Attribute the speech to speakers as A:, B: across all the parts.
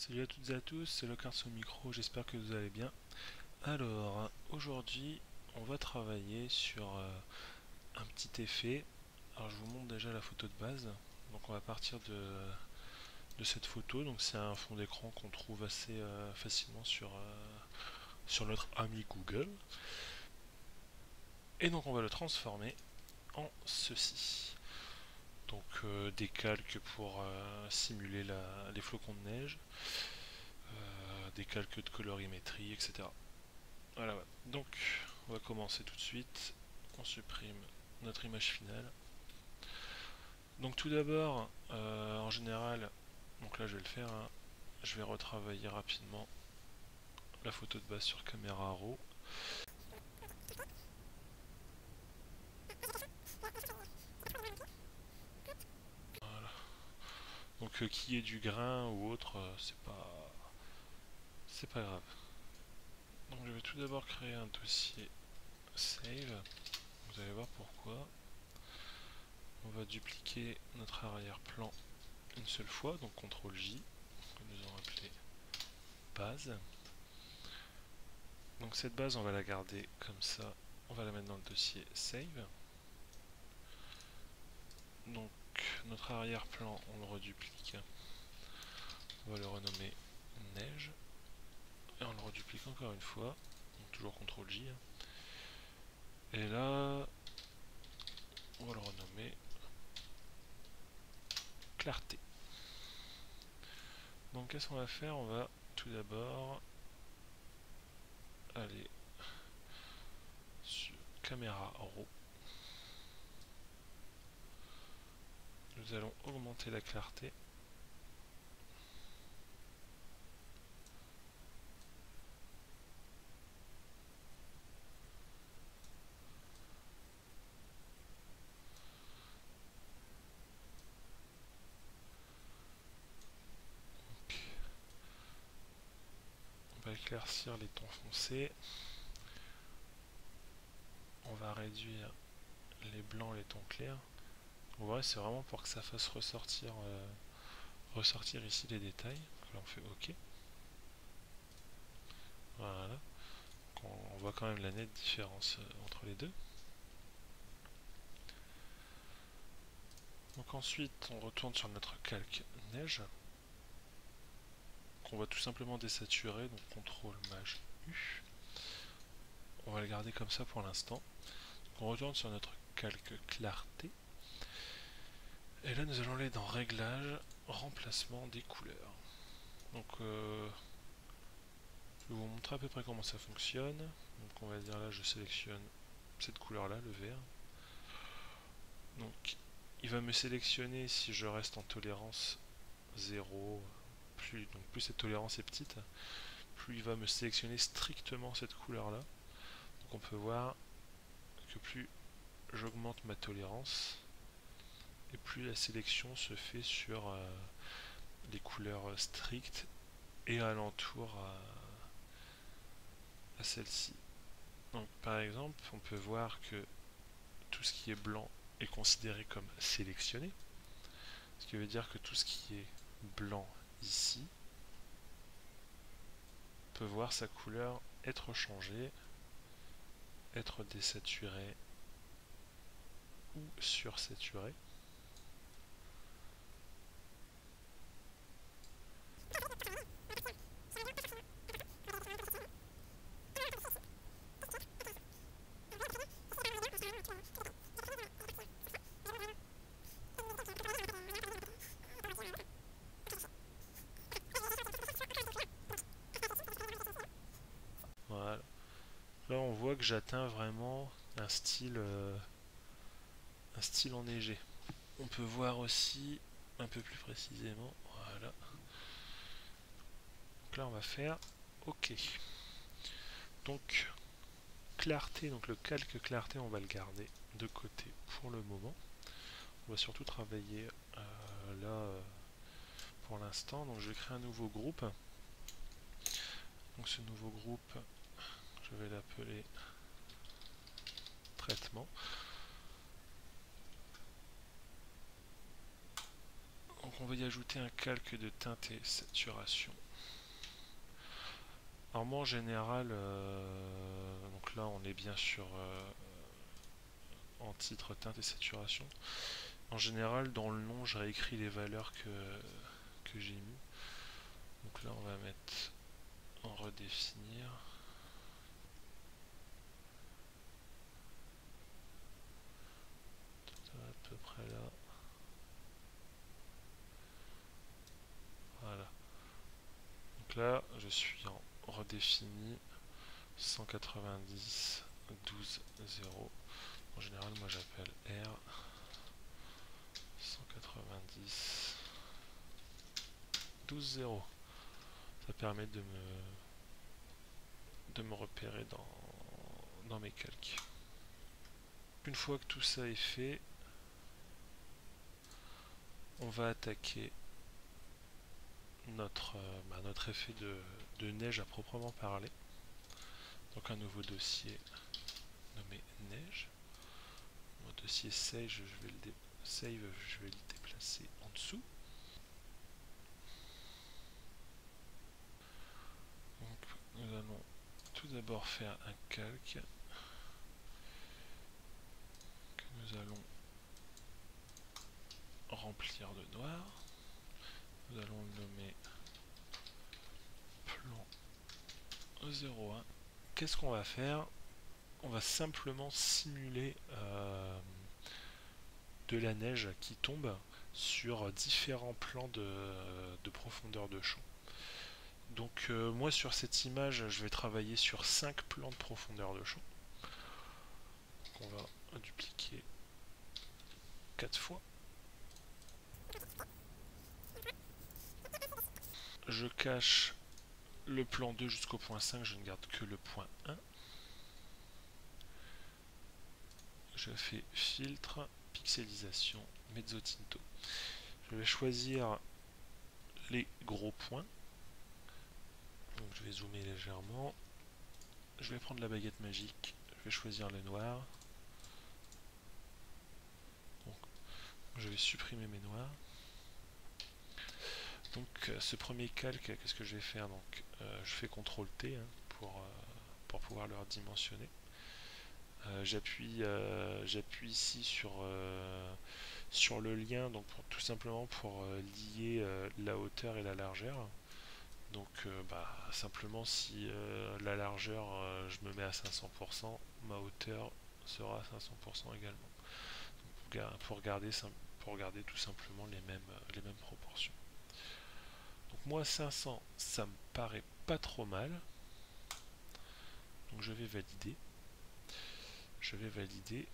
A: Salut à toutes et à tous, c'est Lockhart au micro, j'espère que vous allez bien. Alors, aujourd'hui, on va travailler sur un petit effet. Alors, je vous montre déjà la photo de base. Donc, on va partir de cette photo. Donc, c'est un fond d'écran qu'on trouve assez facilement sur notre ami Google. Et donc, on va le transformer en ceci. Donc, des calques pour simuler les flocons de neige, des calques de colorimétrie, etc. Voilà, ouais. Donc on va commencer tout de suite. On supprime notre image finale. Donc tout d'abord, en général, donc là je vais le faire, hein, je vais retravailler rapidement la photo de base sur caméra RAW. Voilà. Donc qu'il y ait du grain ou autre, c'est pas grave. Donc je vais tout d'abord créer un dossier save. Vous allez voir pourquoi. On va dupliquer notre arrière-plan une seule fois, donc CTRL J, que nous allons appeler base. Donc cette base, on va la garder comme ça. On va la mettre dans le dossier save. Donc notre arrière-plan, on le reduplique. On va le renommer neige. Et on le reduplique encore une fois. Donc toujours CTRL J. Et là, on va le renommer clarté. Donc qu'est-ce qu'on va faire? On va tout d'abord aller sur caméra RAW. Nous allons augmenter la clarté. On va éclaircir les tons foncés. On va réduire les blancs, les tons clairs. Vous voyez, c'est vraiment pour que ça fasse ressortir ici les détails. Là on fait OK. Voilà. Donc on voit quand même la nette différence entre les deux. Donc ensuite on retourne sur notre calque neige. Qu'on va tout simplement désaturer. Donc CTRL Maj U. On va le garder comme ça pour l'instant. On retourne sur notre calque clarté. Et là nous allons aller dans Réglages, Remplacement des couleurs. Donc je vais vous montrer à peu près comment ça fonctionne. Donc on va dire là je sélectionne cette couleur là, le vert. Donc il va me sélectionner si je reste en tolérance 0. Plus cette tolérance est petite, plus il va me sélectionner strictement cette couleur là. Donc on peut voir que plus j'augmente ma tolérance et plus la sélection se fait sur les couleurs strictes et alentour à celle-ci. Donc par exemple on peut voir que tout ce qui est blanc est considéré comme sélectionné, ce qui veut dire que tout ce qui est blanc ici peut voir sa couleur être changée, être désaturée ou sursaturée. Voilà. Là on voit que j'atteins vraiment un style enneigé. On peut voir aussi un peu plus précisément, voilà. Donc là on va faire OK. Donc clarté, donc le calque clarté on va le garder de côté pour le moment. On va surtout travailler là pour l'instant. Donc je vais créer un nouveau groupe. Donc ce nouveau groupe, je vais l'appeler traitement. Donc on va y ajouter un calque de teinte et saturation. Alors moi en général, donc là on est bien sur en titre, teinte et saturation. En général dans le nom je réécris les valeurs que j'ai mis. Donc là on va mettre en redéfinir. À peu près là. Voilà. Donc là je suis en redéfini 190 12 0. En général moi j'appelle R 190 12 0. Ça permet de me repérer dans mes calques. Une fois que tout ça est fait, on va attaquer notre effet de neige à proprement parler. Donc un nouveau dossier nommé neige. Mon dossier save, je vais le déplacer en dessous. Donc nous allons tout d'abord faire un calque que nous allons remplir de noir. Nous allons le nommer plan 01. Qu'est-ce qu'on va faire? On va simplement simuler de la neige qui tombe sur différents plans de profondeur de champ. Donc moi sur cette image je vais travailler sur 5 plans de profondeur de champ. Donc, on va dupliquer 4 fois. Je cache le plan 2 jusqu'au point 5, je ne garde que le point 1. Je fais filtre, pixelisation, mezzo tinto. Je vais choisir les gros points. Donc je vais zoomer légèrement. Je vais prendre la baguette magique. Je vais choisir le noir. Donc, je vais supprimer mes noirs. Donc ce premier calque, qu'est-ce que je vais faire? Donc je fais CTRL T hein, pour pouvoir le redimensionner. J'appuie ici sur le lien, donc tout simplement pour lier la hauteur et la largeur. Donc simplement si la largeur je me mets à 500%, ma hauteur sera à 500% également. Donc, pour garder tout simplement les mêmes proportions. Donc moi 500 ça me paraît pas trop mal. Donc je vais valider.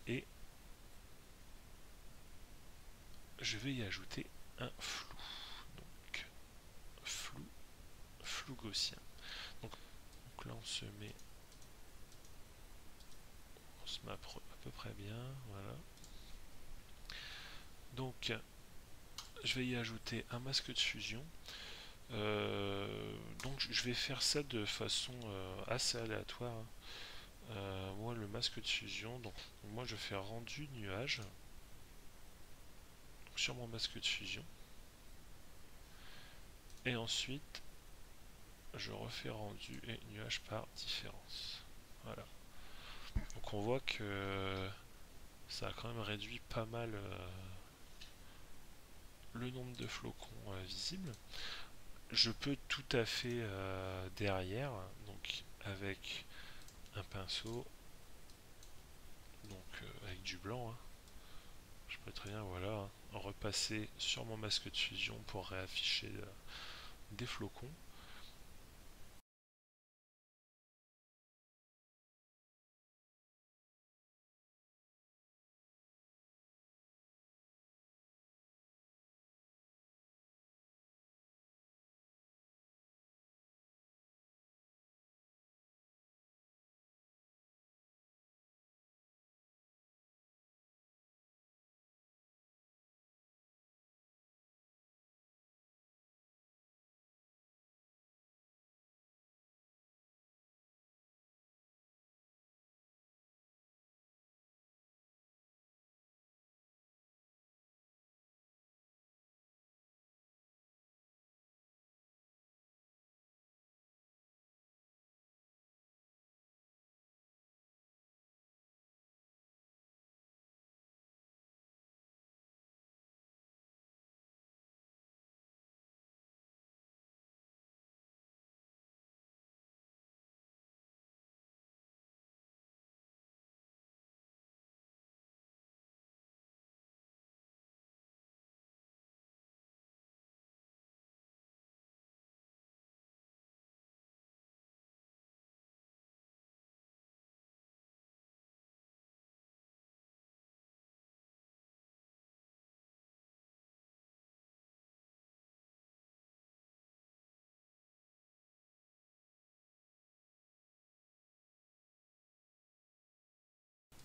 A: Et je vais y ajouter un flou. Donc flou gaussien. Donc là on se met à peu près bien. Voilà. Donc je vais y ajouter un masque de fusion. Donc je vais faire ça de façon assez aléatoire. Moi le masque de fusion, donc moi je fais rendu nuage donc, sur mon masque de fusion. Et ensuite je refais rendu et nuage par différence. Voilà. Donc on voit que ça a quand même réduit pas mal le nombre de flocons visibles. Je peux tout à fait derrière, donc avec un pinceau, donc avec du blanc, hein, je peux très bien voilà, hein, repasser sur mon masque de fusion pour réafficher des flocons.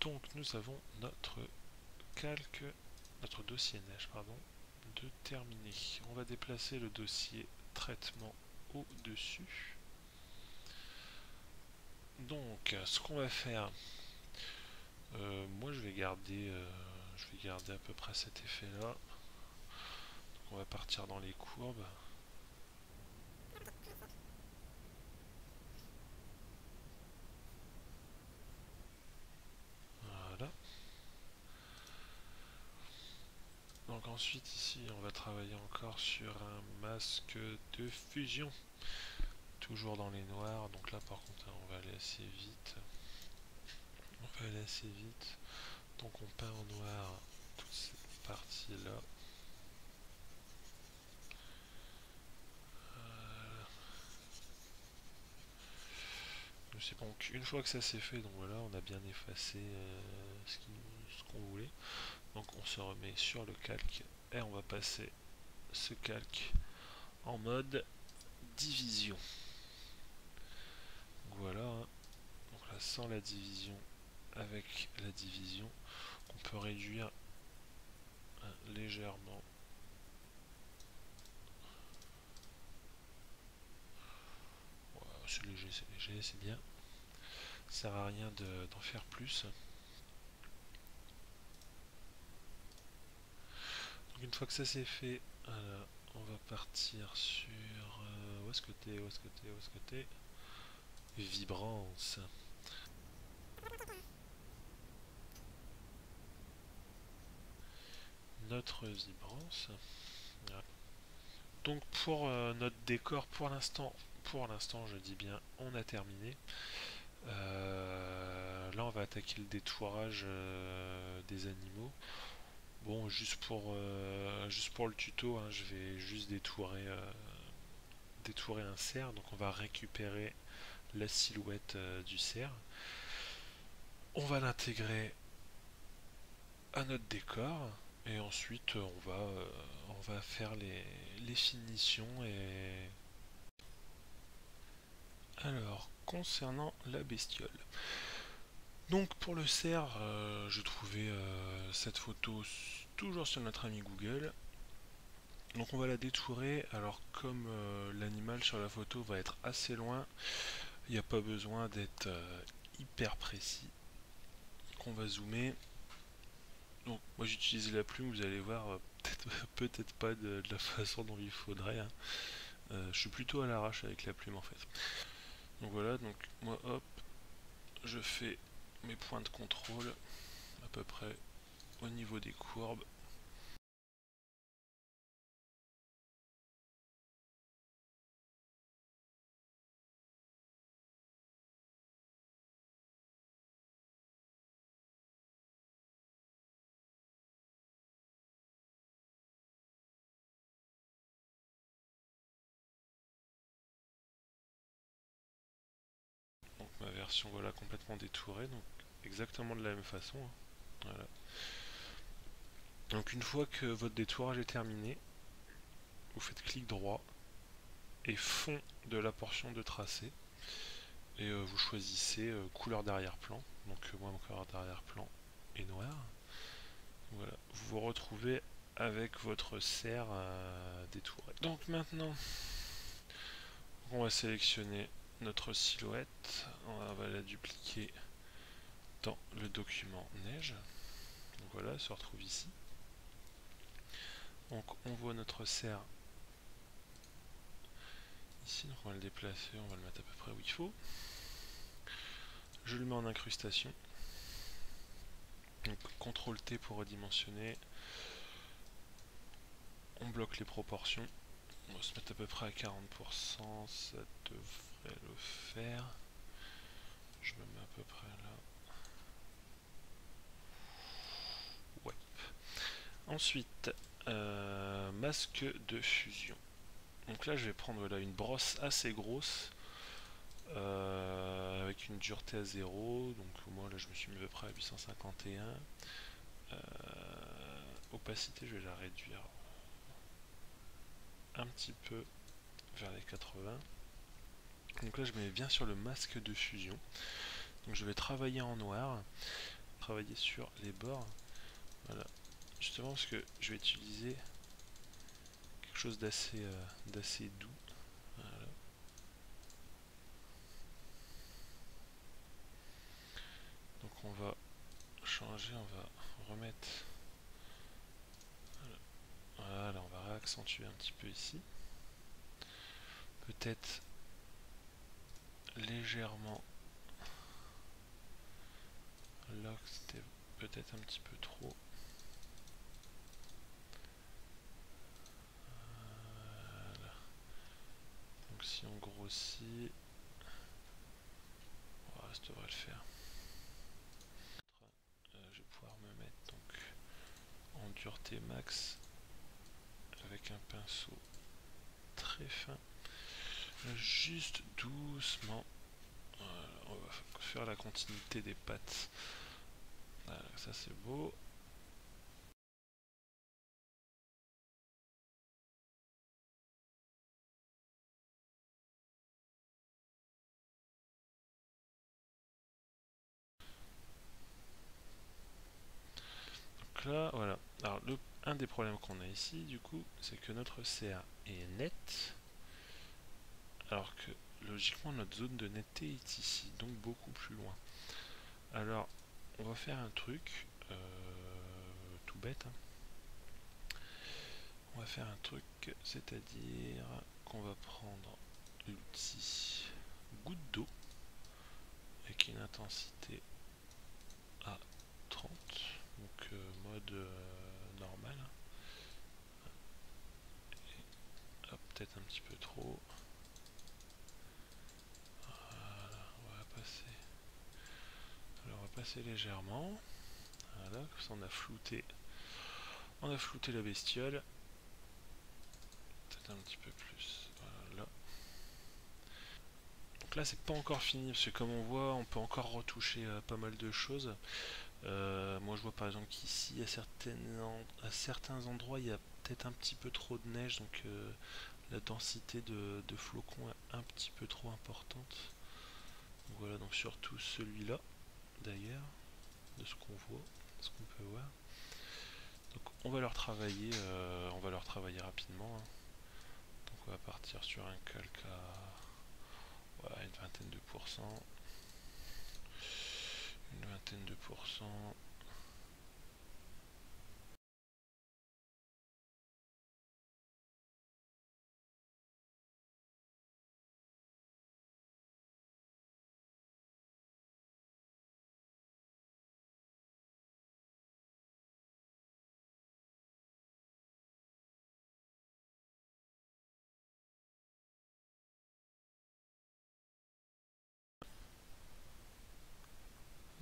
A: Donc nous avons notre calque, notre dossier neige, pardon, de terminé. On va déplacer le dossier traitement au-dessus. Donc ce qu'on va faire, moi je vais garder à peu près cet effet là. Donc, on va partir dans les courbes. Voilà. Donc ensuite ici on va travailler encore sur un masque de fusion. Toujours dans les noirs, donc là par contre on va aller assez vite. Donc on peint en noir toute cette partie là. C'est bon, une fois que ça c'est fait, donc voilà, on a bien effacé ce qu'on voulait. Donc on se remet sur le calque et on va passer ce calque en mode division. Donc voilà, hein. Donc là sans la division, avec la division, on peut réduire légèrement. Voilà, c'est léger, c'est bien. Ça sert à rien d'en faire plus. Donc une fois que ça c'est fait, on va partir sur où est-ce que t'es Vibrance. Notre vibrance. Voilà. Donc pour notre décor, pour l'instant, je dis bien, on a terminé. Là, on va attaquer le détourage des animaux. Bon, juste pour le tuto, hein, je vais juste détourer un cerf. Donc on va récupérer la silhouette du cerf. On va l'intégrer à notre décor. Et ensuite, on va faire les finitions. Alors, concernant la bestiole. Donc, pour le cerf, je trouvais cette photo toujours sur notre ami Google. Donc, on va la détourer. Alors, comme l'animal sur la photo va être assez loin, il n'y a pas besoin d'être hyper précis. Donc, on va zoomer. Donc, moi j'utilise la plume, vous allez voir, peut-être pas de la façon dont il faudrait, hein. Je suis plutôt à l'arrache avec la plume en fait. Donc voilà, donc moi hop, je fais mes points de contrôle à peu près au niveau des courbes. Donc ma version voilà complètement détourée, donc exactement de la même façon, hein. Voilà. Donc une fois que votre détourage est terminé, vous faites clic droit et fond de la portion de tracé. Et vous choisissez couleur d'arrière-plan. Donc moi mon couleur d'arrière-plan est noir. Voilà, vous vous retrouvez avec votre cerf détouré. Donc maintenant, on va sélectionner notre silhouette. On va la dupliquer dans le document neige. Donc voilà, elle se retrouve ici. Donc on voit notre cerf ici. Donc on va le déplacer, on va le mettre à peu près où il faut. Je le mets en incrustation. Donc CTRL T pour redimensionner. On bloque les proportions. On va se mettre à peu près à 40%, ça devrait le faire. Je me mets à peu près là. Ouais. Ensuite, masque de fusion. Donc là, je vais prendre là, une brosse assez grosse avec une dureté à 0. Donc moi là, je me suis mis à peu près à 851. Opacité, je vais la réduire un petit peu vers les 80. Donc là, je mets bien sur le masque de fusion. Donc je vais travailler en noir. travailler sur les bords. Voilà, justement parce que je vais utiliser quelque chose d'assez doux. Voilà. Donc on va changer, on va remettre. Voilà, on va réaccentuer un petit peu ici. Peut-être légèrement. Là, c'était peut-être un petit peu trop. Voilà. Donc si on grossit, voilà, ça devrait le faire. Je vais pouvoir me mettre donc en dureté max avec un pinceau très fin. Juste doucement. Voilà, on va faire la continuité des pattes. Voilà, ça c'est beau. Donc là, voilà. Alors, un des problèmes qu'on a ici, du coup, c'est que notre CA est net, alors que logiquement notre zone de netteté est ici, donc beaucoup plus loin. Alors, on va faire un truc tout bête. Hein. On va faire un truc, c'est-à-dire qu'on va prendre l'outil goutte d'eau avec une intensité à 30, donc mode normal. Peut-être un petit peu trop. Voilà, alors on va passer légèrement. Voilà, comme ça on a flouté la bestiole. Peut-être un petit peu plus. Voilà. Donc là c'est pas encore fini parce que comme on voit on peut encore retoucher pas mal de choses. Moi je vois par exemple qu'ici à certains endroits il y a peut-être un petit peu trop de neige, donc la densité de flocons est un petit peu trop importante. Donc voilà, donc surtout celui-là d'ailleurs, de ce qu'on voit, de ce qu'on peut voir. Donc on va leur travailler rapidement. Hein. Donc on va partir sur un calque à ouais, une vingtaine de pourcents. Une vingtaine de pourcents.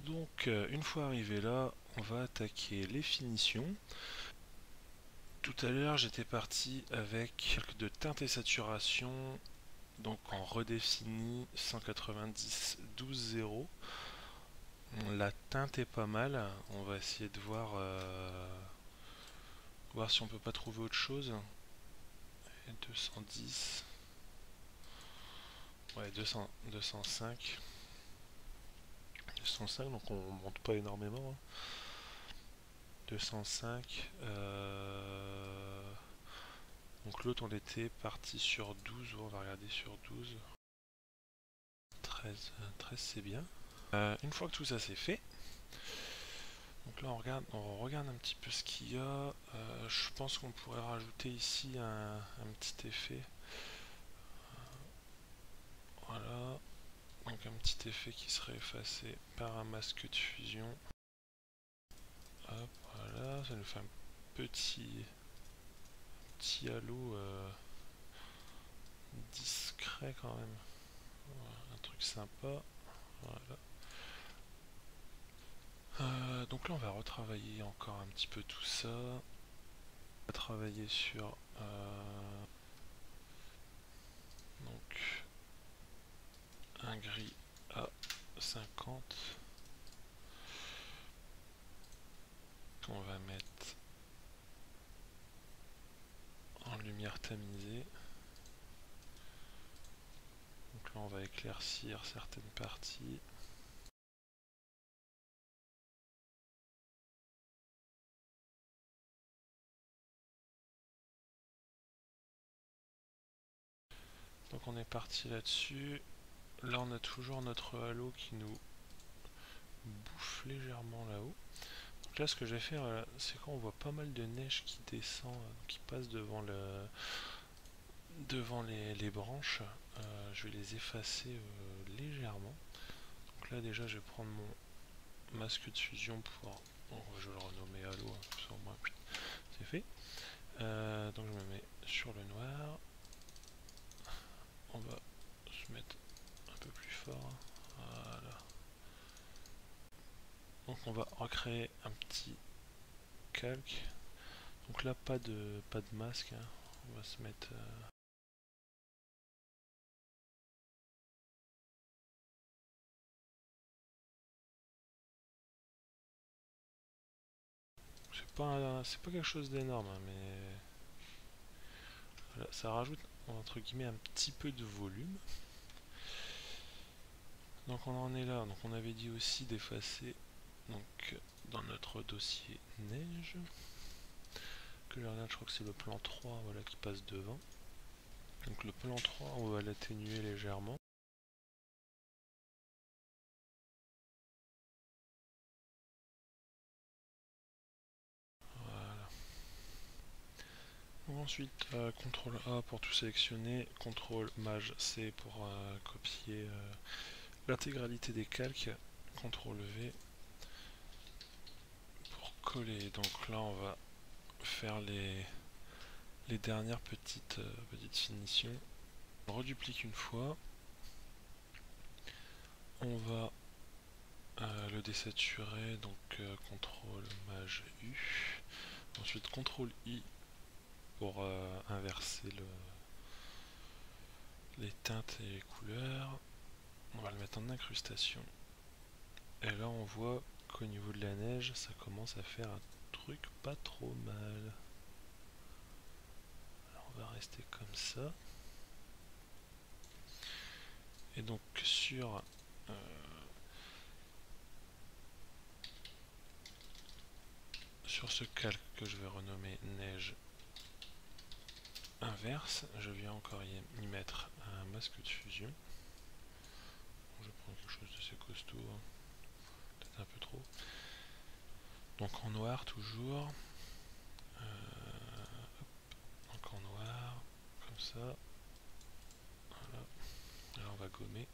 A: Donc une fois arrivé là, on va attaquer les finitions. Tout à l'heure j'étais parti avec de teinte et saturation, donc en redéfini 190 12.0. La teinte est pas mal, on va essayer de voir si on peut pas trouver autre chose. Et 210, ouais 205, 205, donc on monte pas énormément. Hein. 205, donc l'autre on était parti sur 12, on va regarder sur 12. 13, 13 c'est bien. Une fois que tout ça c'est fait, donc là on regarde un petit peu ce qu'il y a. Je pense qu'on pourrait rajouter ici un petit effet. Voilà, donc un petit effet qui serait effacé par un masque de fusion. Hop, voilà, ça nous fait un petit halo discret quand même. Voilà, un truc sympa. Voilà. Donc là on va retravailler encore un petit peu tout ça. On va travailler sur donc un gris à 50 qu'on va mettre en lumière tamisée. Donc là on va éclaircir certaines parties. Donc on est parti là-dessus. Là on a toujours notre halo qui nous bouffe légèrement là-haut. Donc là ce que je vais faire, c'est qu'on voit pas mal de neige qui descend, qui passe devant les branches. Je vais les effacer légèrement. Donc là déjà je vais prendre mon masque de fusion pour... Bon, je vais le renommer halo, hein, comme ça au moins c'est fait. Donc je me mets sur le noir. On va se mettre un peu plus fort. Voilà. Donc on va recréer un petit calque. Donc là pas de masque. Hein. On va se mettre... c'est pas quelque chose d'énorme, hein, mais voilà, ça rajoute entre guillemets un petit peu de volume. Donc on en est là. Donc on avait dit aussi d'effacer donc dans notre dossier neige. Que je regarde, je crois que c'est le plan 3 voilà, qui passe devant. Donc le plan 3 on va l'atténuer légèrement. Voilà. Donc ensuite, CTRL A pour tout sélectionner, CTRL Maj C pour copier l'intégralité des calques, CTRL V pour coller. Donc là on va faire les dernières petites finitions. On reduplique une fois. On va le désaturer, donc CTRL Maj U. Ensuite CTRL I pour inverser les teintes et les couleurs. On va le mettre en incrustation. Et là on voit qu'au niveau de la neige, ça commence à faire un truc pas trop mal. Alors on va rester comme ça. Et donc sur ce calque que je vais renommer neige inverse, je viens encore y mettre un masque de fusion. Je prends quelque chose de assez costaud, hein. Peut-être un peu trop. Donc en noir toujours. Donc en noir, comme ça. Voilà. Là on va gommer.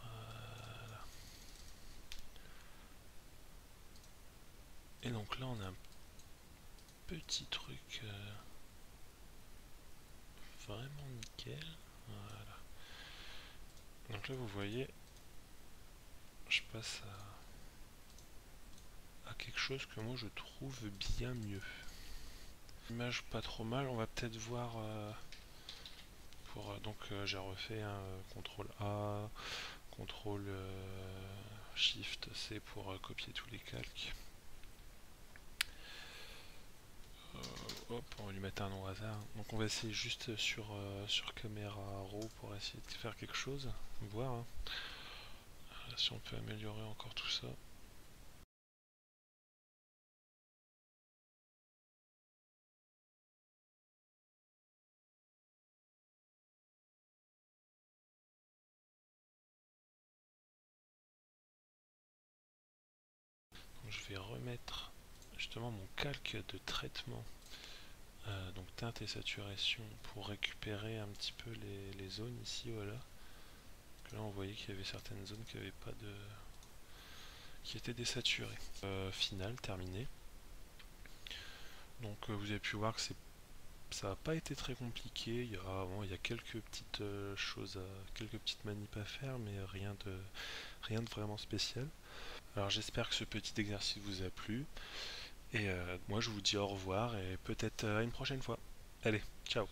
A: Voilà. Et donc là on a un petit truc vraiment nickel. Voilà. Donc là vous voyez, je passe à quelque chose que moi je trouve bien mieux. Image pas trop mal, on va peut-être voir donc j'ai refait un CTRL A, CTRL SHIFT C pour copier tous les calques. Hop, on va lui mettre un nom au hasard. Donc on va essayer juste sur caméra raw pour essayer de faire quelque chose, voir hein, si on peut améliorer encore tout ça. Donc je vais remettre justement mon calque de traitement, donc teinte et saturation, pour récupérer un petit peu les zones ici, voilà. Donc là on voyait qu'il y avait certaines zones qui étaient désaturées. Final, terminé. Donc vous avez pu voir que ça n'a pas été très compliqué. Il y a quelques petites choses, quelques petites manips à faire, mais rien de vraiment spécial. Alors j'espère que ce petit exercice vous a plu. Et moi je vous dis au revoir et peut-être à une prochaine fois. Allez, ciao!